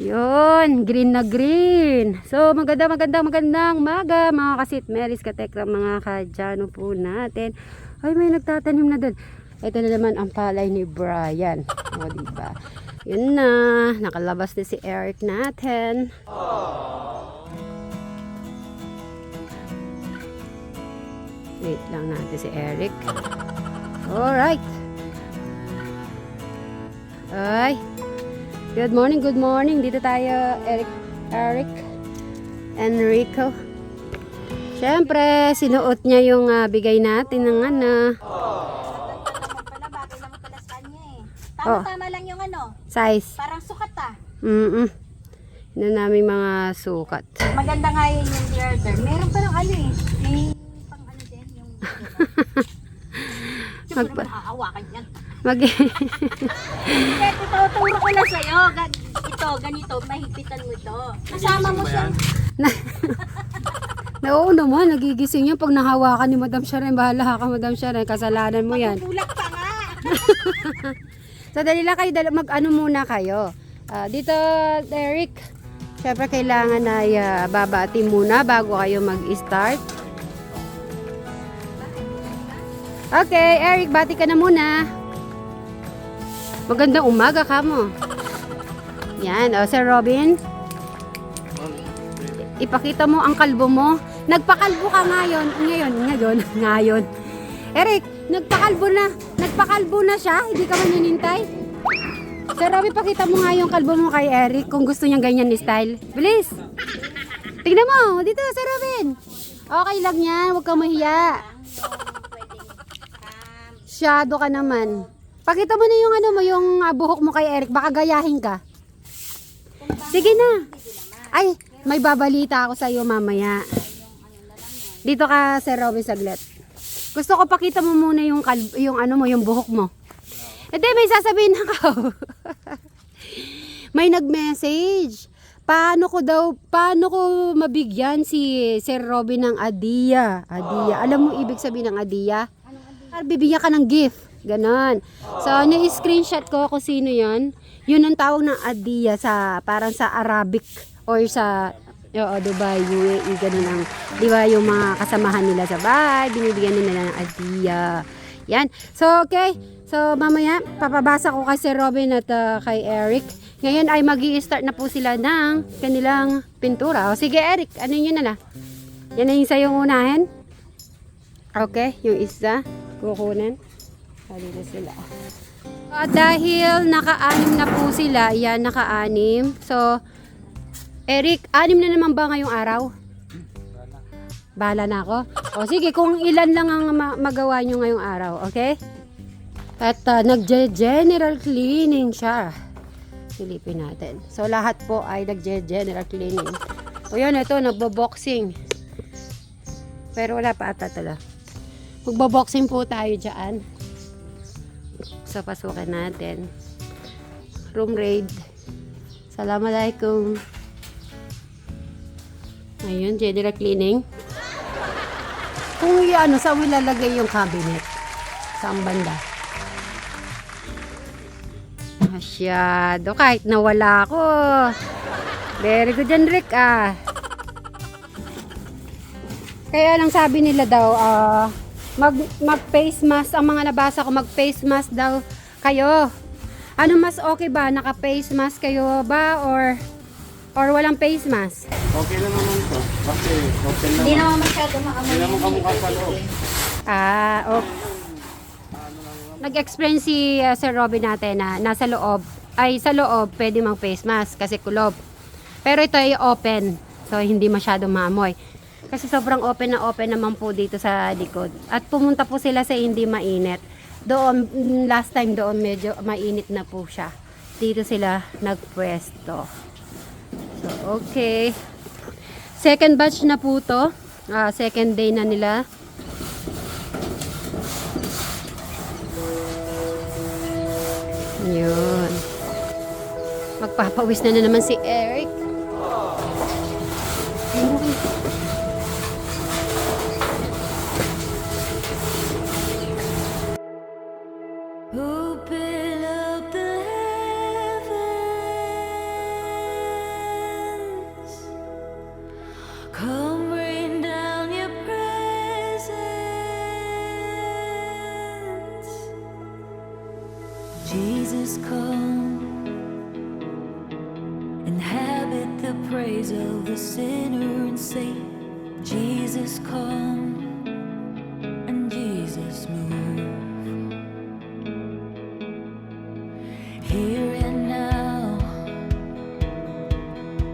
Yun, green na green. So, magandang maga, mga kasit, Meris, katekra, mga kadyano po natin. Ay, may nagtatanim na doon. Ito na naman ang palay ni Brian. O, diba? Yun na, nakalabas na si Eric natin. Wait lang natin si Eric. Alright. Ay. Good morning. Dito tayo, Eric, Enrico. Siyempre, sinuot niya yung bigay natin ng ano. Bagay naman pala sa kanya eh. Tama-tama lang yung ano. Size. Parang sukat ah. Yun na namin mga sukat. Maganda nga yun yung deodor. Meron pa lang ano eh. May pang ano din yung siyempre maahawakan yan. Kaya tuturo ko na sa'yo. Ito, ganito, mahipitan mo ito. Kasama mo siya. Oo naman, nagigising yan pag nahawakan ni Madam Sharon. Bahala ka, Madam Sharon. Kasalanan mo yan. Matutulak pa nga. So, dali lang kayo, mag-ano muna kayo. Dito, Eric, syempre kailangan na babati muna bago kayo mag-start. Okay, Eric, bati ka na muna. Magandang umaga ka mo. Yan, Sir Robin. Ipakita mo ang kalbo mo. Nagpakalbo ka ngayon. Eric, nagpakalbo na siya. Hindi ka maninintay. Sir Robin, pakita mo nga yung kalbo mo kay Eric kung gusto niyang ganyan ni style. Bilis. Tignan mo, dito Sir Robin. Okay lang yan, huwag kang mahiya. Shadow ka naman. Pakita mo na yung ano mo, yung buhok mo kay Eric. Baka gayahin ka. Sige na. Ay, may babalita ako sa iyo mamaya. Dito ka, Sir Robin, saglit. Gusto ko pakita mo muna yung ano mo, yung buhok mo. Hindi, may sasabihin ako. May nag-message. Paano ko mabigyan si Sir Robin ng adiya? Alam mo ibig sabihin ng adiya? Bibigyan ka ng gift. Ganon. So, ni-screenshot ko kung sino yan. Yun ang tawag ng adiya parang sa Arabic or sa Dubai, UAE, ganun ang, di ba, yung mga kasamahan nila sa bahay, binibigyan nila ng adiya. Yan. So, okay. So, mamaya, papabasa ko kay Sir Robin at kay Eric. Ngayon ay magi-start na po sila ng kanilang pintura. O, sige, Eric, ano yun na? Yan na yung sa'yong unahin. Okay, yung isa, kukunin. Dito sila. Dahil naka-anim na po sila, yan, naka-anim. So, Eric, 6 na naman ba ngayong araw? Bahala na ako. O sige, kung ilan lang ang magawa nyo ngayong araw, okay? At nag-general cleaning siya. Silipin natin. So, lahat po ay nag-general cleaning. O yun, ito, nagbo-boxing. Pero wala pa ata tala. Magbo-boxing po tayo dyan. So, pasukin natin. Room raid. Assalamualaikum. Ayun, general cleaning. Kung saan mo ilalagay yung cabinet? Saan banda? Masyado. Kahit nawala ako. Very good yan, Rick, Kaya lang sabi nila daw, mag-face mask, ang mga nabasa ko, mag-face mask daw kayo. Ano mas okay ba? Naka-face mask kayo ba or walang face mask? Okay lang naman to. Kasi open naman. Hindi naman masyado maamoy. Hindi naman kamukha sa loob. Okay. Nag-explain si Sir Robin natin na sa loob pwede mang face mask kasi kulob. Pero ito ay open. So hindi masyado maamoy. Kasi sobrang open naman po dito sa likod. At pumunta po sila sa hindi mainit. Doon, last time doon medyo mainit na po siya. Dito sila nagpwesto. So, okay. Second batch na po to. Second day na nila. Yun. Magpapawis na naman si Eric. Open up the heaven. Jesus, come, inhabit the praise of the sinner and saint. Jesus, come, and Jesus, move. Here and now,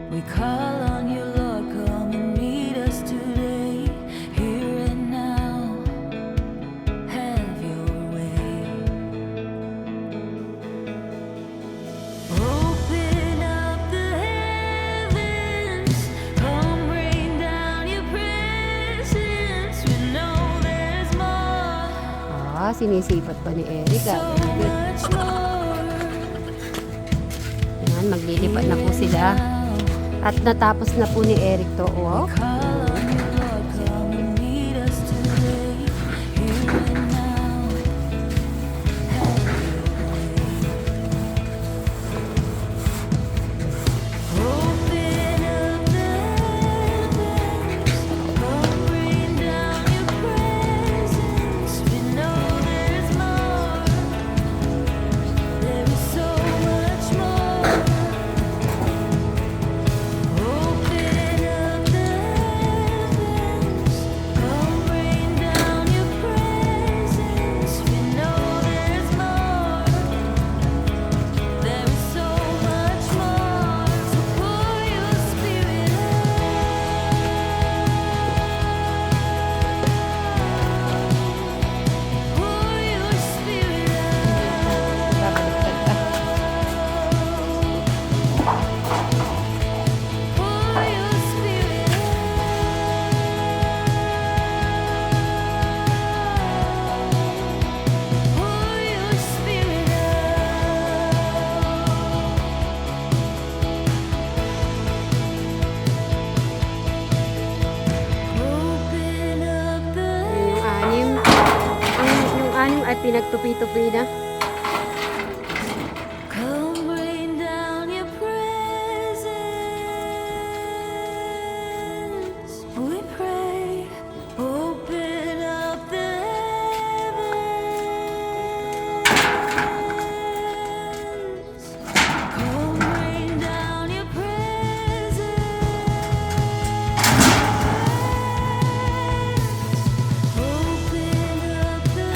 we call on you, Lord, come and meet us today. Here and now, have your way. Open up the heavens, come rain down your presence. We know there's more, Sinisipat pa ni Eric. so much more. Yan, maglilipat na po sila. At natapos na po ni Eric to. Oh. Call on you, Lord, come and meet us today. Here and now, have your way. Open up the heavens, come rain down your presence. We know there's more, there is so much more. Open up the heavens, come rain down your presence. We know there's more, there is so much more. So pour your spirit out, pour your spirit Babaliktad pa. pour your spirit pour your spirit open up the Yung anim. Yung anim ay pinagtupi-tupi na. come rain down your presence. We pray, open up the heavens. Come rain down your presence. Open up the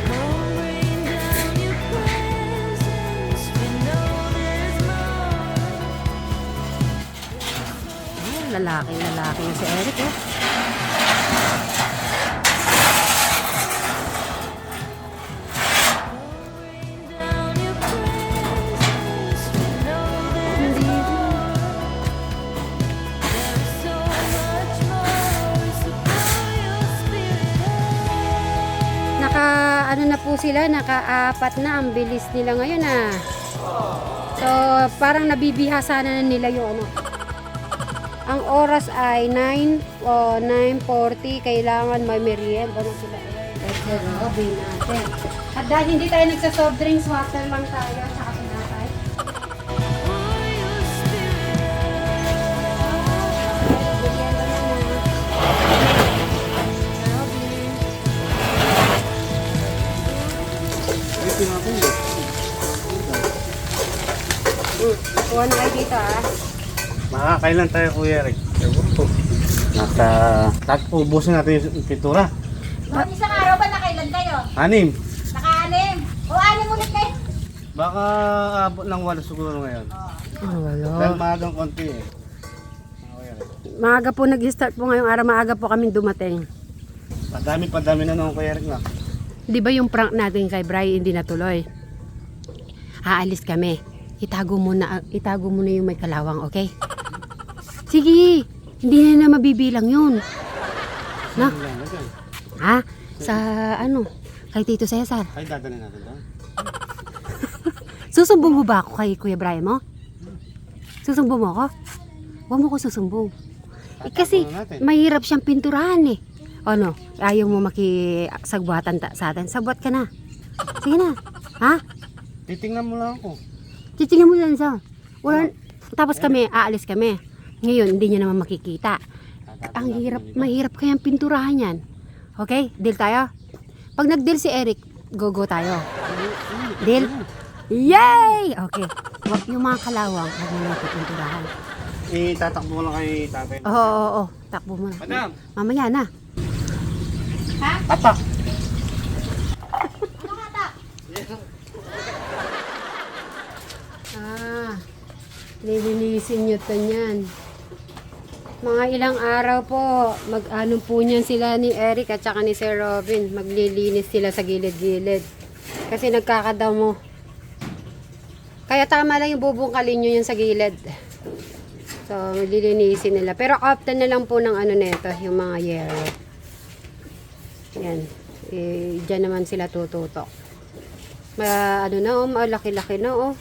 come rain down your presence. We know there's more. Lalaki yung si Eric. Oh. Down your presence. We know there's more. There's so much more. So pour your spirit out. Ano na po sila, naka-apat na. Ang bilis nila ngayon ah. So, parang nabibihasa na nila yung ano. Ang oras ay 9:40. Kailangan may merienda na sila. Kasi Robin natin. At dahil hindi tayo nagsa-soft drinks, water lang tayo. Tsaka pinatay. Pour your spirit Merienda na na. Robin. Ito na po yun. Kuha na kayo dito ah. Makakailan tayo, Kuya Eric? Ewan po. Ubusin natin yung pintura. Noong isang araw ba nakailan kayo? 6. Naka-anim. O, anim ulit kayo? Baka abot ng 8 siguro ngayon. Dahil Wala. maagang konti eh. Kuya Eric. Maaga po nag-start po ngayong araw. Maaga po kami dumating. Padami na nung Kuya Eric na. Di ba yung prank natin kay Bri hindi natuloy? Aalis kami. Itago mo na yung may kalawang, okay? Sige, hindi na mabibilang yun. No? Ha? Sa ano? Kay Tito Cesar. Ay, dadalhin natin doon. Susumbong mo ba ako kay Kuya Brian mo? Susumbong mo ako? Huwag mo ko susumbong. Kasi mahirap siyang pinturahan eh. Ano? Ayaw mo makisagbuatan sa atin. Sagbuat ka na. Sige na. Ha? Titingnan mo lang ako. Titingnan mo lang sa. Wala, tapos kami, aalis kami. Ngayon, hindi niya naman makikita. Ang hirap, mahirap kayang pinturahan yan. Okay? Deal tayo? Pag nag-deal si Eric, go tayo. Deal? Yay! Okay. Yung mga kalawang, huwag mo natin pinturahan. Tatakbo lang kay tatay. Oo. Takbo mo na. Madam! Mamaya na. Atak! Lilinisin nyo to niyan. Mga ilang araw po, mag-ano po niyan sila ni Eric at saka ni Sir Robin. Maglilinis sila sa gilid-gilid. Kasi nagkakadamo. Kaya tama lang yung bubungkalin nyo yan sa gilid. So, lilinisin nila. Pero often na lang po ng ano neto, yung mga yero. Yan. Diyan naman sila tututok. Malaki-laki na oh.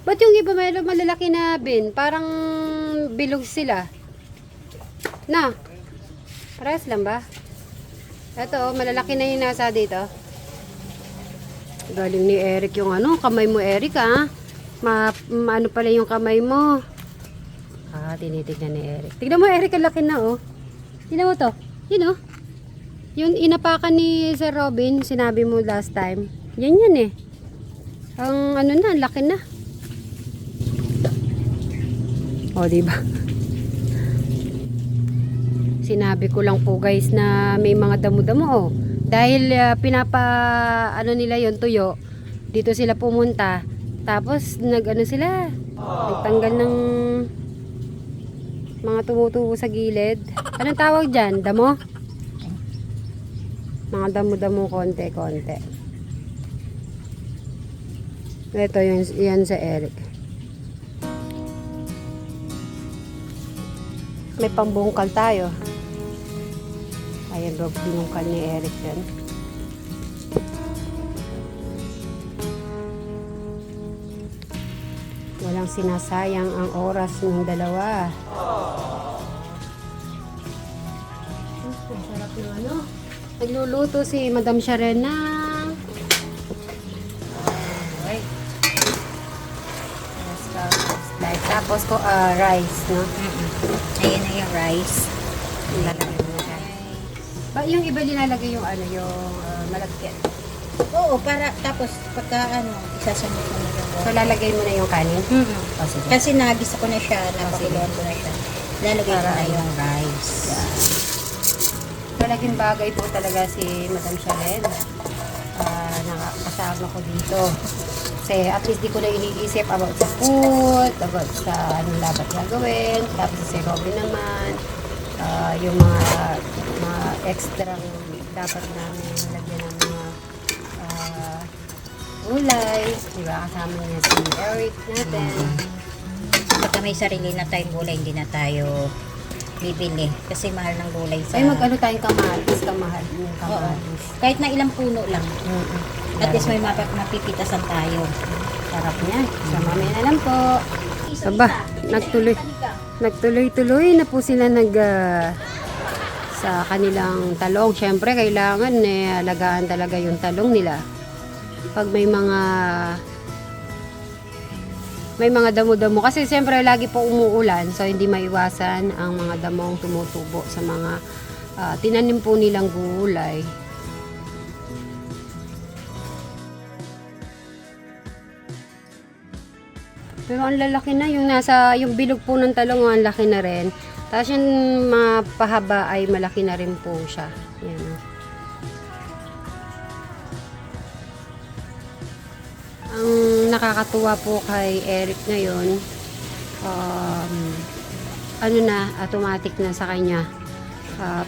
Ba't yung iba may malalaki na bin? Parang bilog sila. Na. Parehas lang ba? Ito, malalaki na yung nasa dito. Galing ni Eric yung ano, kamay mo Eric ah. Ano pala yung kamay mo. Tinitignan ni Eric. Tignan mo Eric, ang laki na oh. Tignan mo to. Yun oh. Yung inapakan ni Sir Robin, sinabi mo last time. Yan eh. Ang ano na, laki na. O, diba? Sinabi ko lang po guys na may mga damo-damo oh. Dahil ano nila yon tuyo. Dito sila pumunta. Tapos nagano sila. Nagtanggal ng mga tumutubo sa gilid. Anong tawag dyan? Damo? Mga damo-damo konti-konti. Ito yan sa Eric. May pambungkal tayo. Ayan, binungkal ni Eric yan. Walang sinasayang ang oras ng dalawa. Ang sarap ng ano. Nagluluto si Madam Sharena. Okay. Tapos ko rice, no? Ayan na yung rice. Ilalagay mo na siya. Ba, yung iba nilalagay yung ano, yung malagkit. Oo, para tapos pagka isasunod mo na yung So, lalagay mo na yung kanin? O, sige. Kasi nagisa ko na siya, napakuloan ko na siya. Lalagay ko na yung rice. Talagang bagay po talaga si Madam Sharen. Nakakasama ko dito. Kasi at least di ko na iniisip about sa food, about sa anong dapat gagawin. Tapos si Robin naman, yung mga extra dapat namin lagyan ng mga gulay. Diba? Kasama niya si Eric natin. Pagka may sarili na tayong gulay, hindi na tayo bibili. Kasi mahal ng gulay sa... Ay, mag-ano tayong kamatis, kamahal yung kamatis. Kahit na ilang puno lang. At least may mapipitasan tayo. Sarap niya. So, mamaya na lang po. Aba, nagtuloy-tuloy na po sila sa kanilang talong. Siyempre, kailangan alagaan talaga yung talong nila. Pag may mga damo-damo. Kasi siyempre, lagi po umuulan. So, hindi maiwasan ang mga damong tumutubo sa mga tinanim po nilang gulay. Pero ang lalaki na yung bilog po ng talong, ang laki na rin. Tapos yung mga pahaba ay malaki na rin po siya. Yan. Ang nakakatuwa po kay Eric ngayon, automatic na sa kanya.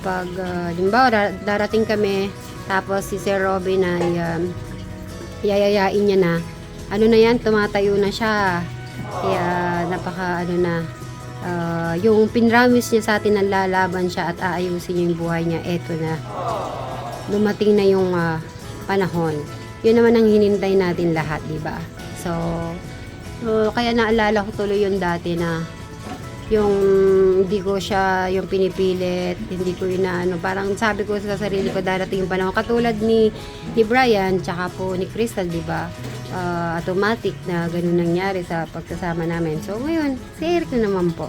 Pag limbawa darating kami, tapos si Sir Robin ay yayayain niya na. Ano na yan, tumatayo na siya. Kaya yung pinramis niya sa atin na lalaban siya at aayusin niya yung buhay niya, eto na. Dumating na yung panahon. Yun naman ang hinintay natin lahat, di ba? So, kaya naalala ko tuloy yung dati na yung hindi ko siya yung pinipilit, hindi ko inaano. Parang sabi ko sa sarili ko, darating yung panahon. Katulad ni Brian, tsaka po ni Crystal, di ba? Automatic na ganun nangyari sa pagsasama namin. So, ngayon, si Eric na naman po.